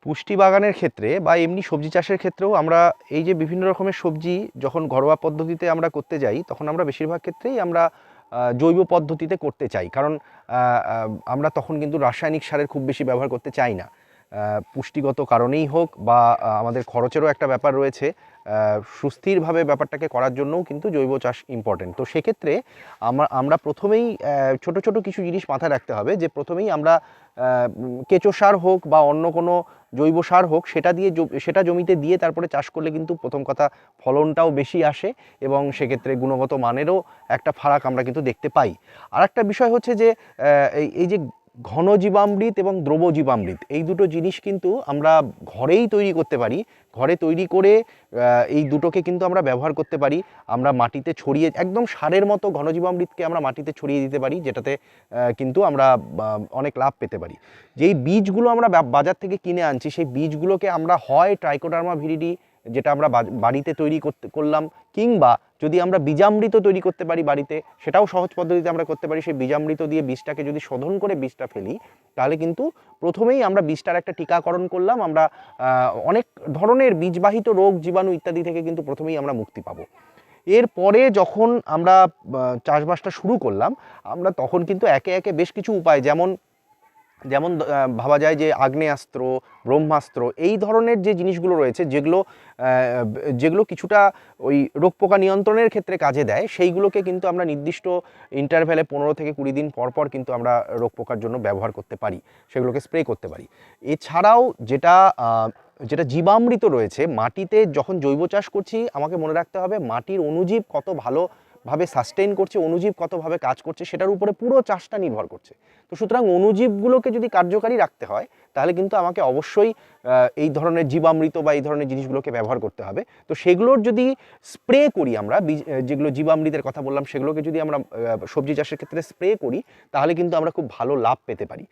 পুষ্টি বাগানের ক্ষেত্রে বা এমনি সবজি চাষের ক্ষেত্রেও আমরা এই যে বিভিন্ন রকমের সবজি যখন ঘরোয়া পদ্ধতিতে আমরা করতে যাই, তখন আমরা বেশিরভাগ ক্ষেত্রেই আমরা জৈব পদ্ধতিতে করতে চাই, কারণ আমরা তখন কিন্তু রাসায়নিক সারের খুব বেশি ব্যবহার করতে চাই না। পুষ্টিগত কারণেই হোক বা আমাদের খরচেরও একটা ব্যাপার রয়েছে, সুস্থিরভাবে ব্যাপারটাকে করার জন্যও কিন্তু জৈব চাষ ইম্পর্টেন্ট। তো সেক্ষেত্রে আমরা প্রথমেই ছোট ছোট কিছু জিনিস মাথায় রাখতে হবে, যে প্রথমেই আমরা কেঁচো সার হোক বা অন্য কোনো জৈব সার হোক সেটা জমিতে দিয়ে তারপরে চাষ করলে কিন্তু প্রথম কথা ফলনটাও বেশি আসে এবং সেক্ষেত্রে গুণগত মানেরও একটা ফারাক আমরা কিন্তু দেখতে পাই। আর একটা বিষয় হচ্ছে যে এই যে ঘন জীবামৃত এবং দ্রব জীবামৃত, এই দুটো জিনিস কিন্তু আমরা ঘরেই তৈরি করতে পারি। ঘরে তৈরি করে এই দুটোকে কিন্তু আমরা ব্যবহার করতে পারি। আমরা মাটিতে ছড়িয়ে একদম সারের মতো ঘন জীবামৃতকে আমরা মাটিতে ছড়িয়ে দিতে পারি, যেটাতে কিন্তু আমরা অনেক লাভ পেতে পারি। যেই বীজগুলো আমরা বাজার থেকে কিনে আনছি, সেই বীজগুলোকে আমরা হয় ট্রাইকোডার্মা ভিরিডি, যেটা আমরা বাড়িতে তৈরি করলাম, কিংবা যদি আমরা বীজামৃত তৈরি করতে পারি বাড়িতে, সেটাও সহজ পদ্ধতিতে আমরা করতে পারি। সেই বীজামৃত দিয়ে বীজটাকে যদি শোধন করে বীজটা ফেলি, তাহলে কিন্তু প্রথমেই আমরা বীজটার একটা টিকাকরণ করলাম। আমরা অনেক ধরনের বীজবাহিত রোগ, জীবাণু ইত্যাদি থেকে কিন্তু প্রথমেই আমরা মুক্তি পাবো। এরপরে যখন আমরা চাষবাসটা শুরু করলাম, আমরা তখন কিন্তু একে একে বেশ কিছু উপায়, যেমন ভাবা যায় যে আগ্নেয়াস্ত্র, ব্রহ্মাস্ত্র, এই ধরনের যে জিনিসগুলো রয়েছে, যেগুলো কিছুটা ওই রোগ পোকা নিয়ন্ত্রণের ক্ষেত্রে কাজে দেয়, সেইগুলোকে কিন্তু আমরা নির্দিষ্ট ইন্টারভ্যালে 15 থেকে 20 দিন পর পর কিন্তু আমরা রোগ পোকার জন্য ব্যবহার করতে পারি, সেগুলোকে স্প্রে করতে পারি। এছাড়াও যেটা জীবামৃত রয়েছে, মাটিতে যখন জৈব চাষ করছি, আমাকে মনে রাখতে হবে মাটির অণুজীব কত ভালোভাবে সাস্টেইন করছে, অণুজীব কতভাবে কাজ করছে, সেটার উপরে পুরো চাষটা নির্ভর করছে। তো সুতরাং অণুজীবগুলোকে যদি কার্যকারী রাখতে হয়, তাহলে কিন্তু আমাকে অবশ্যই এই ধরনের জীবামৃত বা এই ধরনের জিনিসগুলোকে ব্যবহার করতে হবে। তো সেগুলোর যদি স্প্রে করি আমরা, যেগুলো জীবামৃতের কথা বললাম, সেগুলোকে যদি আমরা সবজি চাষের ক্ষেত্রে স্প্রে করি, তাহলে কিন্তু আমরা খুব ভালো লাভ পেতে পারি।